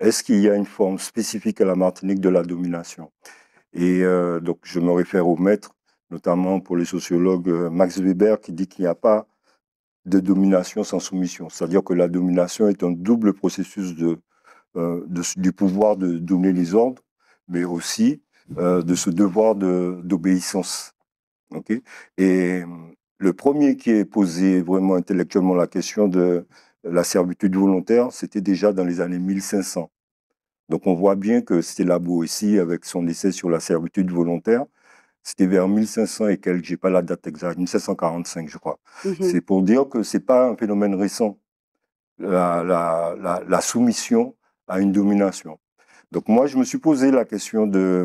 est-ce qu'il y a une forme spécifique à la Martinique de la domination? Et donc, je me réfère au maître, notamment pour les sociologues Max Weber, qui dit qu'il n'y a pas de domination sans soumission. C'est-à-dire que la domination est un double processus du pouvoir de donner les ordres, mais aussi de ce devoir d'obéissance. Okay. Et le premier qui est posé vraiment intellectuellement la question de la servitude volontaire, c'était déjà dans les années 1500. Donc on voit bien que c'était la Boétie, avec son essai sur la servitude volontaire, c'était vers 1500 et quelques, j'ai pas la date exacte, 1545 je crois. Mhm. C'est pour dire que c'est pas un phénomène récent, la soumission à une domination. Donc moi je me suis posé la question de,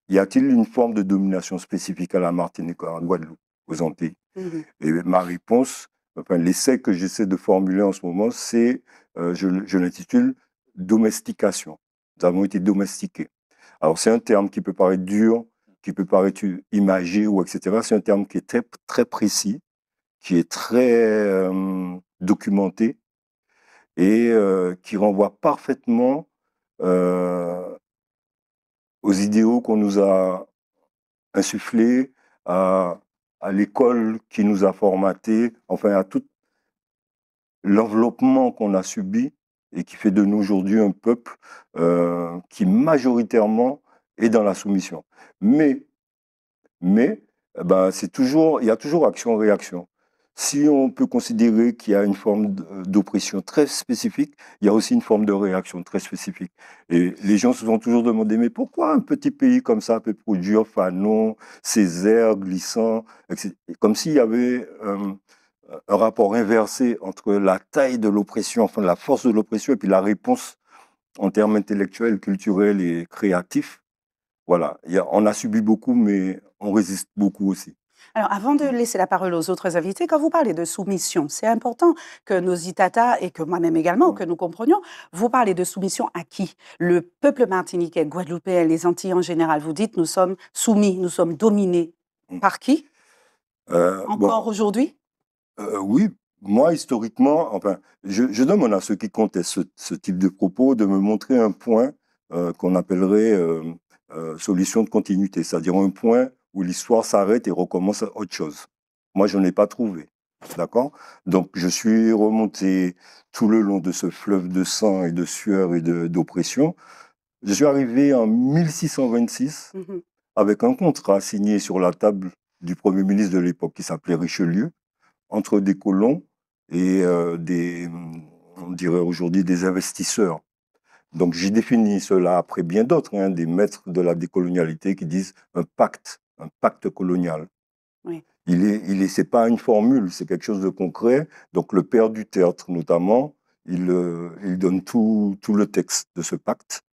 y a-t-il une forme de domination spécifique à la Martinique, à Guadeloupe, aux Antilles? Mhm. Et ma réponse, enfin l'essai que j'essaie de formuler en ce moment, c'est, je l'intitule domestication. Nous avons été domestiqués. Alors c'est un terme qui peut paraître dur, qui peut paraître imagé ou etc. C'est un terme qui est très, très précis, qui est très documenté et qui renvoie parfaitement euh, aux idéaux qu'on nous a insufflés, à, à l'école qui nous a formatés, enfin à tout l'enveloppement qu'on a subi et qui fait de nous aujourd'hui un peuple qui majoritairement est dans la soumission. Mais Mais ben, il y a toujours action-réaction. Si on peut considérer qu'il y a une forme d'oppression très spécifique, il y a aussi une forme de réaction très spécifique. Et les gens se sont toujours demandé, mais pourquoi un petit pays comme ça peut produire Fanon, Césaire, Glissant, etc. Comme s'il y avait un rapport inversé entre la taille de l'oppression, enfin la force de l'oppression, et puis la réponse en termes intellectuels, culturels et créatifs. Voilà, on a subi beaucoup, mais on résiste beaucoup aussi. Alors, avant de laisser la parole aux autres invités, quand vous parlez de soumission, c'est important que nos itata et que moi-même également, que nous comprenions, vous parlez de soumission à qui? Le peuple martiniquais, guadeloupéen, les Antilles en général, vous dites nous sommes soumis, nous sommes dominés. Par qui? Bon, Encore aujourd'hui? oui, moi, historiquement, enfin, je demande à ceux qui contestent ce type de propos de me montrer un point qu'on appellerait solution de continuité, c'est-à-dire un point où l'histoire s'arrête et recommence à autre chose. Moi, je n'ai pas trouvé. D'accord? Donc, je suis remonté tout le long de ce fleuve de sang et de sueur et d'oppression. Je suis arrivé en 1626 Mhm. avec un contrat signé sur la table du Premier ministre de l'époque qui s'appelait Richelieu, entre des colons et on dirait aujourd'hui, des investisseurs. Donc j'ai défini cela après bien d'autres, hein, des maîtres de la décolonialité qui disent un pacte colonial. Oui, C'est pas une formule, c'est quelque chose de concret. Donc le père du théâtre notamment, il donne tout le texte de ce pacte.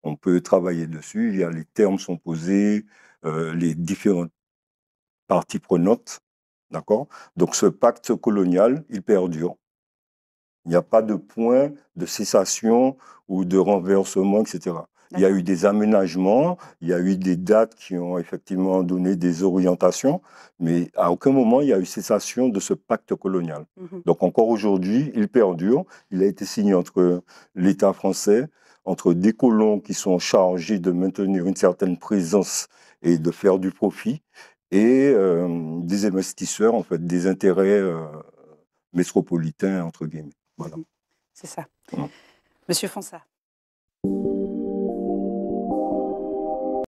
On peut travailler dessus. Les termes sont posés, les différentes parties prenantes, d'accord? Donc ce pacte colonial, il perdure. Il n'y a pas de point de cessation ou de renversement, etc. Il y a d'accord. eu des aménagements, il y a eu des dates qui ont effectivement donné des orientations, mais à aucun moment il y a eu cessation de ce pacte colonial. Mhm. Donc encore aujourd'hui, il perdure. Il a été signé entre l'État français, entre des colons qui sont chargés de maintenir une certaine présence et de faire du profit, et des investisseurs, en fait, des intérêts métropolitains, entre guillemets. Voilà. Mhm. C'est ça. Mm. Monsieur Fonsa.